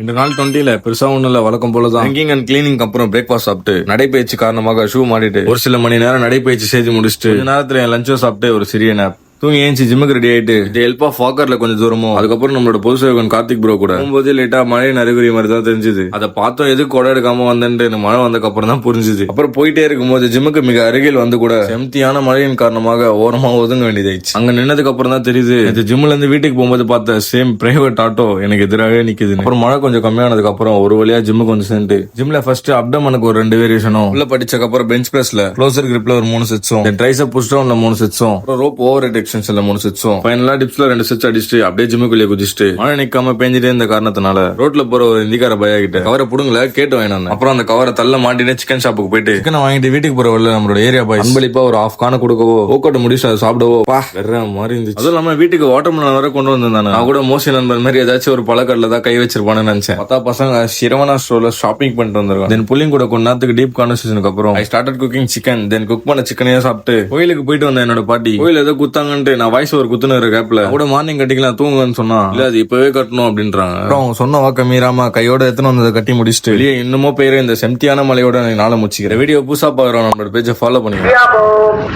இந்த நாள் 20ல பெருசா ஒண்ணும் இல்ல, வழக்கம் போலதான். ட்ரிங்கிங் அண்ட் கிளீனிங் அப்புறம் பிரேக்ஃபாஸ்ட் சாப்பிட்டு நடைபயிற்சி காரணமாக ஷூ மாட்டிட்டு ஒரு சில மணி நேரம் நடைபயிற்சி செய்து முடிச்சுட்டு கொஞ்ச நேரத்துல என் லஞ்சும் சாப்பிட்டு ஒரு சிறிய நேப் தூங்கி ஏஞ்சி ஜிம்முக்கு ரெடி ஆயிட்டு ஹெல்ப் ஆஃப் வாக்கர்ல கொஞ்சம் தூரமும் அதுக்கப்புறம் நம்மளோட பொது சேவகன் கார்த்திக் ப்ரோ கூட போகும்போது லேட்டா மழை நறுகுறி மாதிரி தான் தெரிஞ்சது. அதை பார்த்தோம் எதுக்கு கொடை எடுக்காம வந்தேன்னு மழை வந்ததுக்கு அப்புறம் தான் புரிஞ்சுது. அப்புறம் போயிட்டே இருக்கும்போது ஜிம்முக்கு மிக அருகில் வந்து கூட செம்தியான மழையின் காரணமாக ஓரமா ஒதுங்க வேண்டியதாயிடுச்சு. அங்க நின்னதுக்கு அப்புறம் தான் தெரியுது இந்த ஜிம்ல இருந்து வீட்டுக்கு போகும்போது பார்த்த சேம் பிரைவேட் ஆட்டோ எனக்கு எதிராகவே நிக்குது. அப்புறம் மழை கொஞ்சம் கம்மியானதுக்கு அப்புறம் ஒரு வழியா ஜிம்முக்கு வந்து சேர்ந்து ஜிம்ல ஃபர்ஸ்ட் அப்டமனுக்கு ஒரு 2 வேரியேஷனும் உள்ள படிச்சதுக்கு அப்புறம் பெஞ்ச் பிரஸ்ல க்ளோசர் கிரிப்ல ஒரு 3 செட்ஸும் ட்ரைசெப் புஷ் டவுன்ல 3 செட்ஸும் அப்புறம் ரோப் ஓவர் ஹெட் எக்ஸ்டென்ஷன்ல 3 செட்ஸும் ஃபைனலா டிப்ஸ்ல 2 செட்ஸ் அடிச்சுட்டு அப்படியே ஜிம்முக்குள்ளே குதிச்சுட்டு மழை நிக்காம பேஞ்சிட்டே இருந்த காரணத்தினால ரோட்ல போற ஒரு இந்திக்கார பையா கிட்ட கவரை புடுங்கல கேட்டு வாங்கினாங்க. அப்புறம் அந்த கவரை தள்ள மாட்டிட்டு சிக்கன் ஷாப்புக்கு போயிட்டு சிக்கனை வாங்கிட்டு வீட்டுக்கு போற வழியில நம்மளோட ஏரியா பாய் அன்பளிப்பா ஒரு ½ கான கொடுக்கவோ ஓக்கோட்ட முடிச்சு அதை சாப்பிடவோ வேற மாதிரி இருந்துச்சு. அதுவும் இல்லாம வீட்டுக்கு வாட்டர் மெலன் வர கொண்டு வந்திருந்தாங்க. நான் கூட மோசி நண்பர் மாதிரி ஏதாச்சும் ஒரு பழக்கடல தான் கை வச்சிருப்பான்னு நினைச்சேன். பார்த்தா பசங்க சிரவணா ஸ்டோர்ல ஷாப்பிங் பண்ணிட்டு வந்திருக்காங்க. தென் புள்ளிங் கூட கொஞ்ச நேரத்துக்கு டீப் கான்வர்சேஷனுக்கு அப்புறம் I started cooking chicken. Then cook பண்ண சிக்கனையே சாப்பிட்டு கோயிலுக்கு போயிட்டு வந்தேன். என்னோட பாட்டி கோயில் ஏதோ குத்தாங்கன்ட்டு நான் வாய்ஸ் ஒரு குத்துன கேப்ல கூட மார்னிங் கட்டிக்கலாம் தூங்குன்னு சொன்னா இல்ல அது இப்பவே கட்டணும் அப்படின்றாங்க. அப்புறம் அவங்க சொன்ன வாக்க மீறாம கையோட எத்தனை வந்ததை கட்டி முடிச்சுட்டு வெளியே இன்னமும் பேரு இந்த செம்தியான மலையோட நாளை முடிச்சுக்கிறேன். வீடியோ புதுசா பாக்குறோம், நம்மளோட பேஜை ஃபாலோ பண்ணிக்கலாம்.